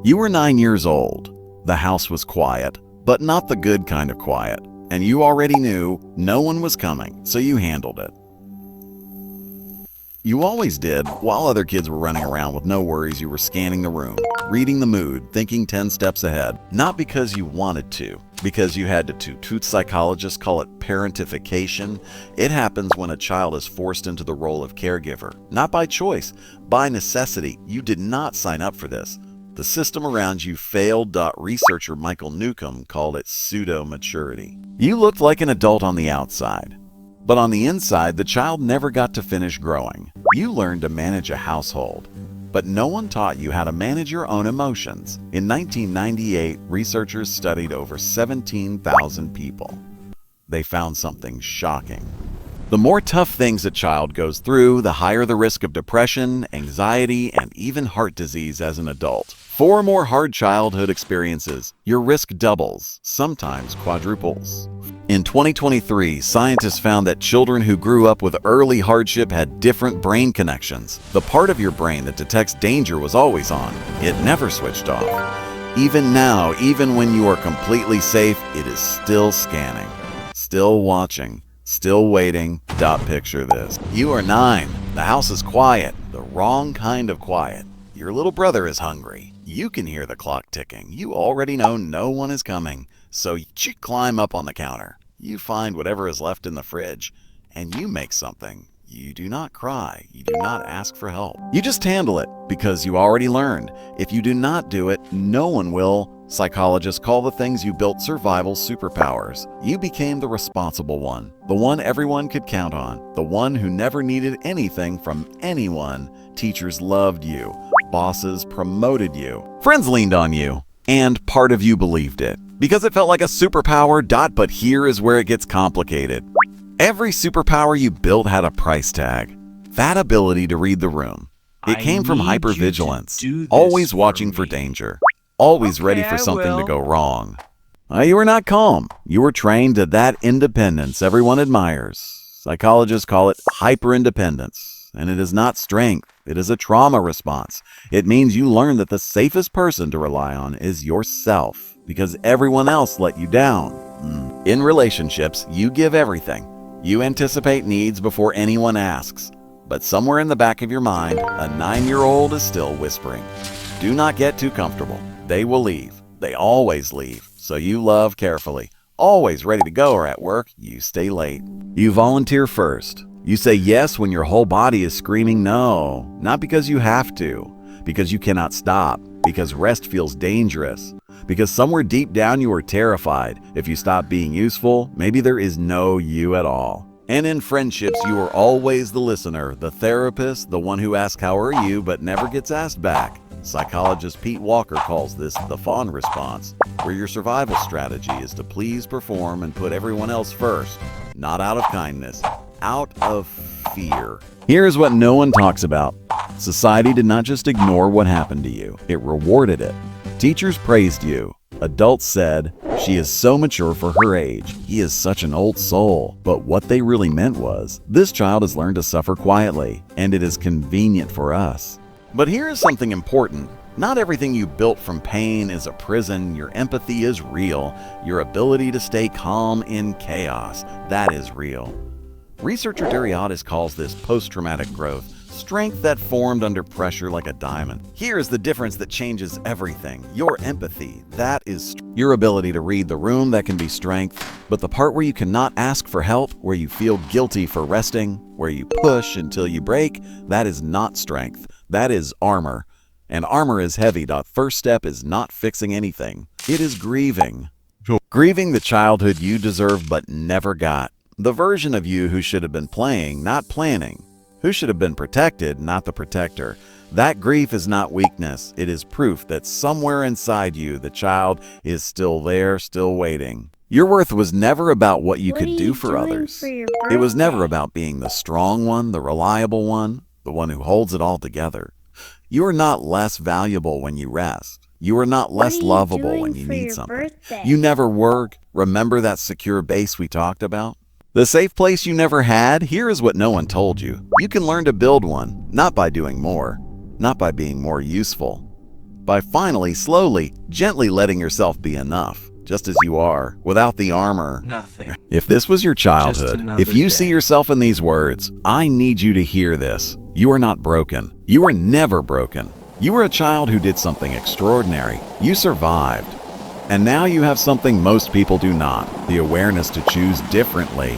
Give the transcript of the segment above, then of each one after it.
You were 9 years old. The house was quiet, but not the good kind of quiet, and you already knew no one was coming, so you handled it. You always did. While other kids were running around with no worries, you were scanning the room, reading the mood, thinking 10 steps ahead. Not because you wanted to, because you had to. Psychologists call it parentification. It happens when a child is forced into the role of caregiver, not by choice, by necessity. You did not sign up for this. The system around you failed. Researcher Michael Newcomb called it pseudo-maturity. You looked like an adult on the outside, but on the inside, the child never got to finish growing. You learned to manage a household, but no one taught you how to manage your own emotions. In 1998, researchers studied over 17,000 people. They found something shocking. The more tough things a child goes through, the higher the risk of depression, anxiety, and even heart disease as an adult. 4 more hard childhood experiences, your risk doubles, sometimes quadruples. In 2023, scientists found that children who grew up with early hardship had different brain connections. The part of your brain that detects danger was always on. It never switched off. Even now, even when you are completely safe, it is still scanning, still watching, still waiting. Picture this. You are 9. The house is quiet, the wrong kind of quiet. Your little brother is hungry. You can hear the clock ticking. You already know no one is coming. So you climb up on the counter. You find whatever is left in the fridge, and you make something. You do not cry. You do not ask for help. You just handle it because you already learned. If you do not do it, no one will. Psychologists call the things you built survival superpowers. You became the responsible one, the one everyone could count on, the one who never needed anything from anyone. Teachers loved you. Bosses promoted you. Friends leaned on you. And part of you believed it because it felt like a superpower. But here is where it gets complicated. Every superpower you built had a price tag. That ability to read the room. It came from hyper-vigilance, always watching for danger, always ready for something to go wrong. You were not calm. You were trained to that independence everyone admires. Psychologists call it hyper-independence. And it is not strength. It is a trauma response. It means you learn that the safest person to rely on is yourself because everyone else let you down. In relationships, you give everything. You anticipate needs before anyone asks. But somewhere in the back of your mind, a 9-year-old is still whispering, "Do not get too comfortable. They will leave. They always leave." So you love carefully. Always ready to go, or at work, you stay late. You volunteer first. You say yes when your whole body is screaming no, not because you have to, because you cannot stop, because rest feels dangerous, because somewhere deep down you are terrified. If you stop being useful, maybe there is no you at all. And in friendships, you are always the listener, the therapist, the one who asks how are you but never gets asked back. Psychologist Pete Walker calls this the fawn response, where your survival strategy is to please, perform, and put everyone else first, not out of kindness, out of fear. Here's what no one talks about. Society did not just ignore what happened to you, it rewarded it. Teachers praised you. Adults said, "She is so mature for her age. He is such an old soul." But what they really meant was, this child has learned to suffer quietly, and it is convenient for us. But here is something important. Not everything you built from pain is a prison. Your empathy is real. Your ability to stay calm in chaos, that is real. Researcher Derriotis calls this post-traumatic growth, strength that formed under pressure like a diamond. Here is the difference that changes everything. Your empathy, that is your ability to read the room, that can be strength. But the part where you cannot ask for help, where you feel guilty for resting, where you push until you break, that is not strength. That is armor. And armor is heavy. The first step is not fixing anything. It is grieving. Grieving the childhood you deserved but never got. The version of you who should have been playing, not planning. Who should have been protected, not the protector. That grief is not weakness. It is proof that somewhere inside you, the child is still there, still waiting. Your worth was never about what you could do for others. It was never about being the strong one, the reliable one, the one who holds it all together. You are not less valuable when you rest. You are not less lovable when you need something. You never were. Remember that secure base we talked about? The safe place you never had? Here is what no one told you. You can learn to build one, not by doing more, not by being more useful, by finally, slowly, gently letting yourself be enough, just as you are, without the armor. Nothing. If this was your childhood, if you see yourself in these words, I need you to hear this. You are not broken. You are never broken. You were a child who did something extraordinary. You survived. And now you have something most people do not, the awareness to choose differently.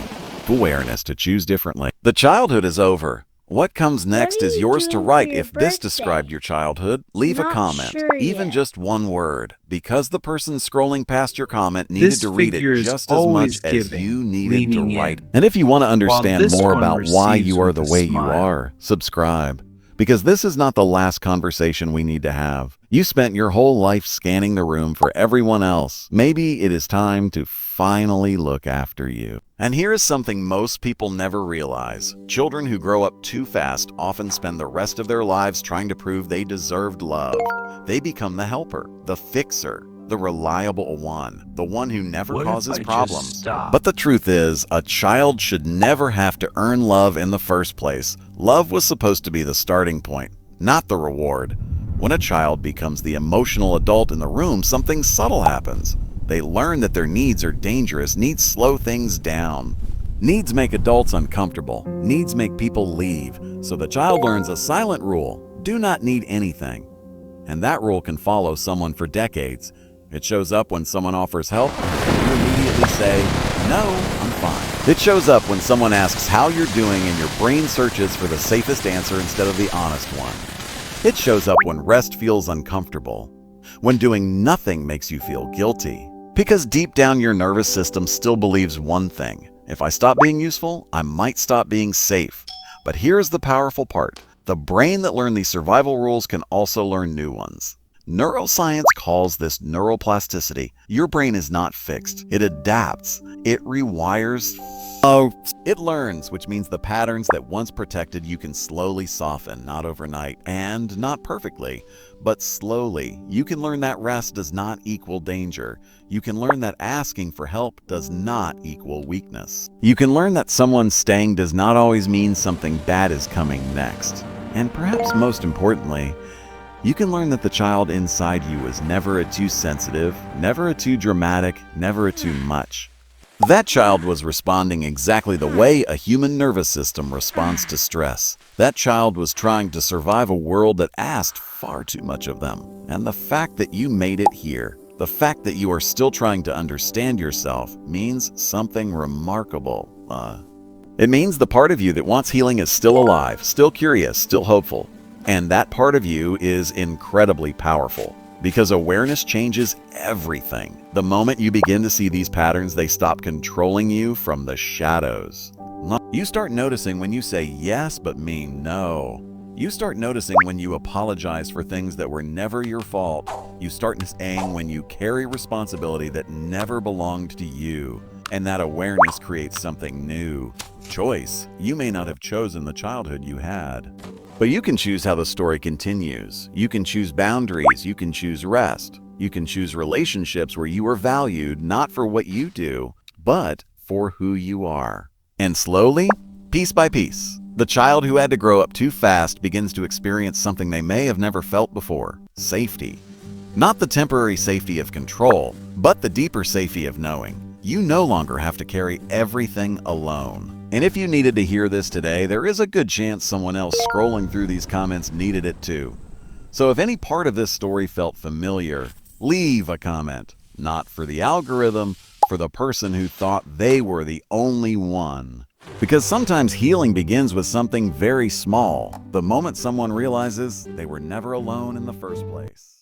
Awareness to choose differently. The childhood is over. What comes next is yours to write. If this described your childhood, leave a comment, even just one word, because the person scrolling past your comment needed to read it just as much as you needed to write. And if you want to understand more about why you are the way you are, subscribe. Because this is not the last conversation we need to have. You spent your whole life scanning the room for everyone else. Maybe it is time to finally look after you. And here is something most people never realize. Children who grow up too fast often spend the rest of their lives trying to prove they deserved love. They become the helper, the fixer, the reliable one, the one who never causes problems. But the truth is, a child should never have to earn love in the first place. Love was supposed to be the starting point, not the reward. When a child becomes the emotional adult in the room, something subtle happens. They learn that their needs are dangerous. Needs slow things down. Needs make adults uncomfortable. Needs make people leave. So the child learns a silent rule: do not need anything. And that rule can follow someone for decades. It shows up when someone offers help, and you immediately say, no, I'm fine. It shows up when someone asks how you're doing and your brain searches for the safest answer instead of the honest one. It shows up when rest feels uncomfortable, when doing nothing makes you feel guilty. Because deep down your nervous system still believes one thing: if I stop being useful, I might stop being safe. But here's the powerful part. The brain that learned these survival rules can also learn new ones. Neuroscience calls this neuroplasticity. Your brain is not fixed. It adapts. It rewires. It learns, which means the patterns that once protected you can slowly soften, not overnight, and not perfectly, but slowly. You can learn that rest does not equal danger. You can learn that asking for help does not equal weakness. You can learn that someone staying does not always mean something bad is coming next. And perhaps most importantly, you can learn that the child inside you was never a too sensitive, never a too dramatic, never a too much. That child was responding exactly the way a human nervous system responds to stress. That child was trying to survive a world that asked far too much of them. And the fact that you made it here, the fact that you are still trying to understand yourself, means something remarkable. It means the part of you that wants healing is still alive, still curious, still hopeful. And that part of you is incredibly powerful. Because awareness changes everything. The moment you begin to see these patterns, they stop controlling you from the shadows. You start noticing when you say yes but mean no. You start noticing when you apologize for things that were never your fault. You start saying when you carry responsibility that never belonged to you. And that awareness creates something new. Choice. You may not have chosen the childhood you had. But you can choose how the story continues. You can choose boundaries. You can choose rest. You can choose relationships where you are valued not for what you do, but for who you are. And slowly, piece by piece, the child who had to grow up too fast begins to experience something they may have never felt before: safety. Not the temporary safety of control, but the deeper safety of knowing you no longer have to carry everything alone. And if you needed to hear this today, there is a good chance someone else scrolling through these comments needed it too. So if any part of this story felt familiar, leave a comment. Not for the algorithm, for the person who thought they were the only one. Because sometimes healing begins with something very small, the moment someone realizes they were never alone in the first place.